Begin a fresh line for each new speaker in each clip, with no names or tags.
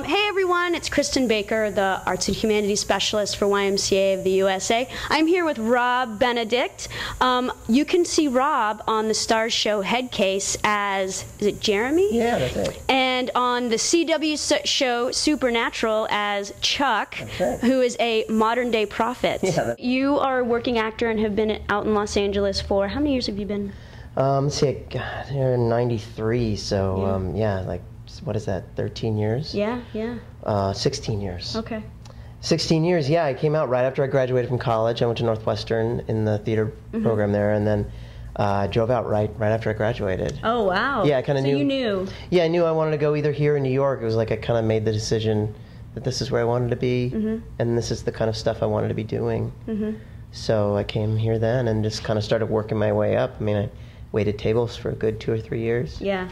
Hey everyone, it's Kristen Baker, the Arts and Humanities Specialist for YMCA of the USA. I'm here with Rob Benedict. You can see Rob on the Starz show Headcase as, is it Jeremy?
Yeah, that's it.
And on the CW show Supernatural as Chuck,
right.
Who is a modern-day prophet.
Yeah,
you are a working actor and have been out in Los Angeles for, how many years have you been?
Let's see, God, they're in 93, so yeah, like, what is that, 13 years?
Yeah.
16 years.
Okay.
16 years, yeah. I came out right after I graduated from college. I went to Northwestern in the theater program there, and then I drove out right after I graduated.
Oh, wow.
Yeah, I kind of knew.
So you knew?
Yeah, I knew I wanted to go either here or New York. It was like I kind of made the decision that this is where I wanted to be, and this is the kind of stuff I wanted to be doing. So I came here then and just kind of started working my way up. I mean, I waited tables for a good 2 or 3 years.
Yeah.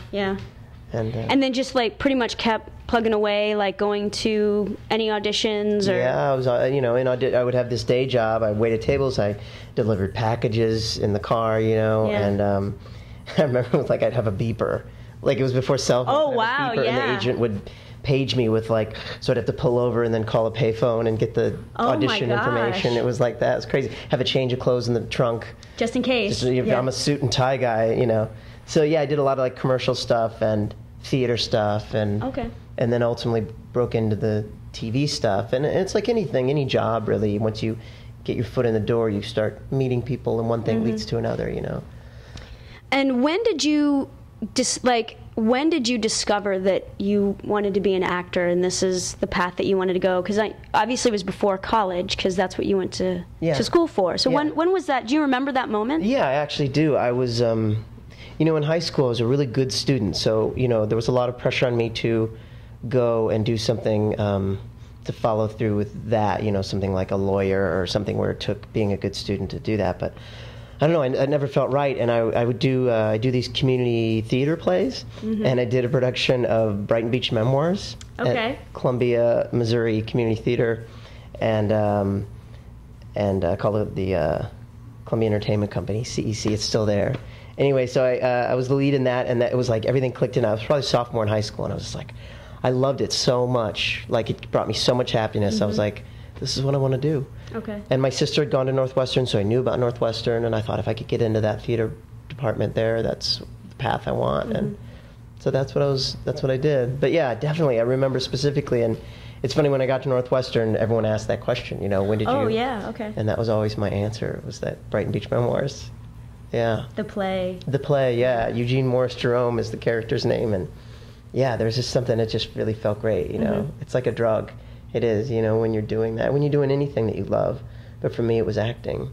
And
then just like pretty much kept plugging away, like going to any auditions or...
Yeah, I was, I would have this day job. I waited tables. I delivered packages in the car, and I remember it was like I'd have a beeper. Like it was before cell phones.
Oh, wow,
And the agent would page me with like, so I'd have to pull over and then call a payphone and get the audition information. It was like that. It was crazy. Have a change of clothes in the trunk.
Just in case.
I'm a suit and tie guy, So yeah, I did a lot of like commercial stuff and theater stuff, and then ultimately broke into the TV stuff. And it's like anything, any job really. Once you get your foot in the door, you start meeting people, and one thing leads to another,
And when did you discover that you wanted to be an actor and this is the path that you wanted to go? Because obviously it was before college, because that's what you went to school for. So when was that? Do you remember that moment?
Yeah, I actually do. I was in high school I was a really good student, so there was a lot of pressure on me to go and do something to follow through with that, something like a lawyer or something where it took being a good student to do that. But I don't know, I never felt right, and I would do these community theater plays, and I did a production of Brighton Beach Memoirs at Columbia, Missouri Community Theater, and called it the Columbia Entertainment Company, CEC. It's still there. Anyway, so I was the lead in that, and it was like everything clicked in. I was probably sophomore in high school, and I was just like, I loved it so much. Like it brought me so much happiness. I was like, this is what I want to do. Okay. And my sister had gone to Northwestern, so I knew about Northwestern, and I thought if I could get into that theater department there, that's the path I want. And so that's what I did. But yeah, definitely, I remember specifically, and it's funny when I got to Northwestern, everyone asked that question. When did you?
Oh yeah, okay.
And that was always my answer. Was that Brighton Beach Memoirs. Yeah.
The play,
yeah. Eugene Morris Jerome is the character's name, and yeah, there's just something that just really felt great, It's like a drug. It is, when you're doing that, when you're doing anything that you love. But for me, it was acting.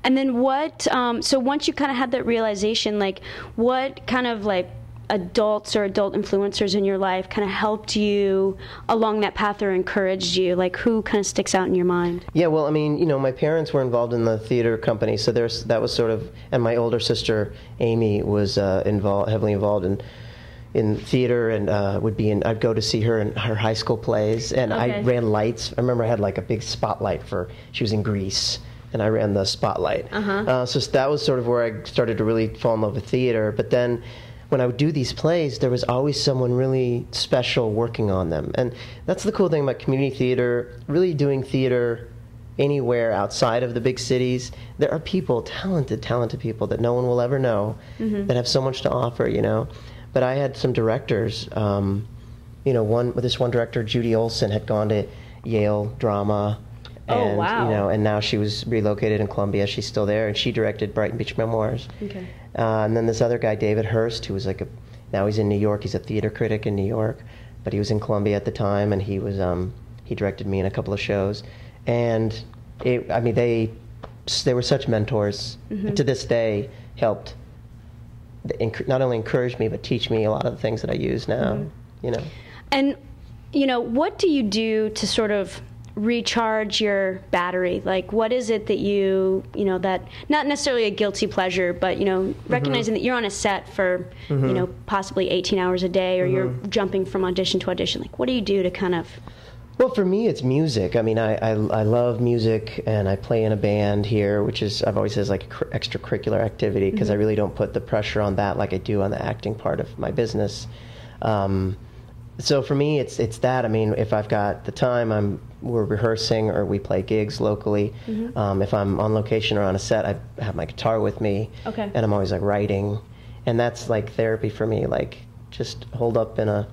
And then what, so once you kind of had that realization, like, what kind of, like, adults or adult influencers in your life kind of helped you along that path or encouraged you? Like, who kind of sticks out in your mind?
Yeah, well, I mean, my parents were involved in the theater company, so that was sort of, and my older sister Amy was heavily involved in theater, and I'd go to see her in her high school plays, and I ran lights. I remember I had like a big spotlight she was in Greece, and I ran the spotlight. So that was sort of where I started to really fall in love with theater. But then when I would do these plays, there was always someone really special working on them. And that's the cool thing about community theater, really doing theater anywhere outside of the big cities. There are people, talented people that no one will ever know, that have so much to offer, But I had some directors, this one director, Judy Olson, had gone to Yale Drama. And, and now she was relocated in Columbia. She's still there, and she directed Brighton Beach Memoirs. Okay. And then this other guy, David Hurst, who was now he's in New York. He's a theater critic in New York, but he was in Columbia at the time, and he directed me in a couple of shows. And they were such mentors. To this day, helped not only encourage me, but teach me a lot of the things that I use now.
And what do you do to sort of recharge your battery? Like, what is it that that, not necessarily a guilty pleasure, but recognizing that you're on a set for possibly 18 hours a day, or you're jumping from audition to audition, like, what do you do to kind of...
Well, for me, it's music. I mean, I love music, and I play in a band here, which is, I've always said, is like an extracurricular activity, because I really don't put the pressure on that like I do on the acting part of my business. So for me, it's that. I mean, if I've got the time, we're rehearsing or we play gigs locally. If I'm on location or on a set, I have my guitar with me,
Okay.
and I'm always like writing, and that's like therapy for me. Like just holed up in a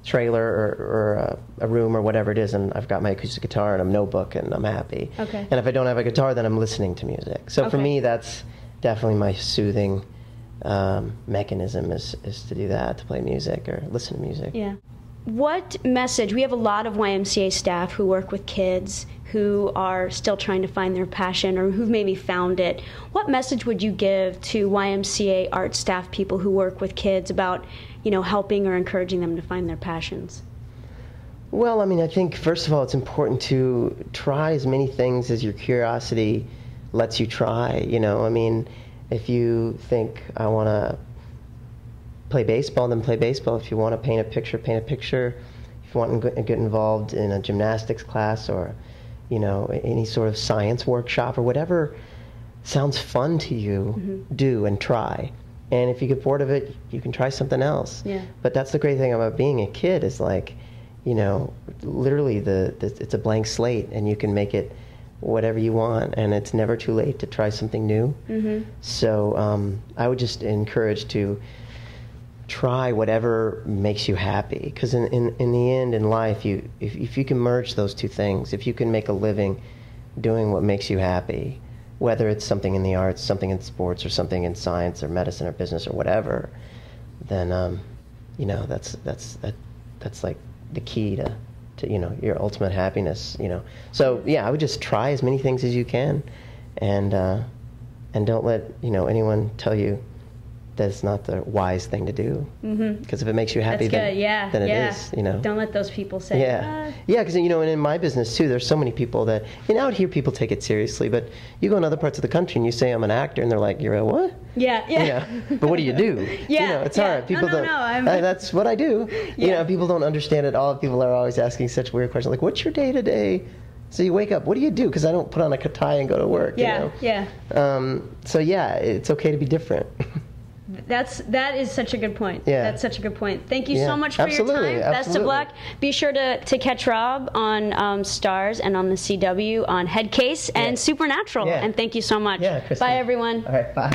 trailer or a room or whatever it is, and I've got my acoustic guitar and a notebook, and I'm happy.
Okay.
And if I don't have a guitar, then I'm listening to music. So for
Okay.
me, that's definitely my soothing mechanism is to do that, to play music or listen to music.
Yeah. What message, we have a lot of YMCA staff who work with kids who are still trying to find their passion or who've maybe found it. What message would you give to YMCA art staff people who work with kids about, helping or encouraging them to find their passions?
Well, I mean, I think first of all, it's important to try as many things as your curiosity lets you try. I mean, if you think I want to play baseball, then play baseball. If you want to paint a picture, paint a picture. If you want to get involved in a gymnastics class or, any sort of science workshop or whatever sounds fun to you, do and try. And if you get bored of it, you can try something else.
Yeah.
But that's the great thing about being a kid is like, literally it's a blank slate and you can make it whatever you want, and it's never too late to try something new. So I would just encourage to try whatever makes you happy, because in the end in life, if you can merge those two things, if you can make a living doing what makes you happy, whether it's something in the arts, something in sports, or something in science or medicine or business or whatever, then that's like the key to your ultimate happiness. So yeah, I would just try as many things as you can, and don't let anyone tell you that's not the wise thing to do. Because if it makes you happy,
That's good.
then it is.
Don't let those people say.
Yeah, because and in my business too, there's so many people that out here people take it seriously, but you go in other parts of the country and you say I'm an actor, and they're like, you're a what?
Yeah.
But what do you do? It's hard. People don't. That's what I do. People don't understand it all. People are always asking such weird questions like, "What's your day to day?" So you wake up. What do you do? Because I don't put on a tie and go to work. So yeah, it's okay to be different.
That is such a good point.
Yeah.
That's such a good point. Thank you so much for your
Absolutely.
time. Best of luck. Be sure to catch Rob on Starz and on the CW on Headcase and Supernatural.
Yeah.
And thank you so much.
Yeah, Kristen.
Bye, everyone.
All right, bye.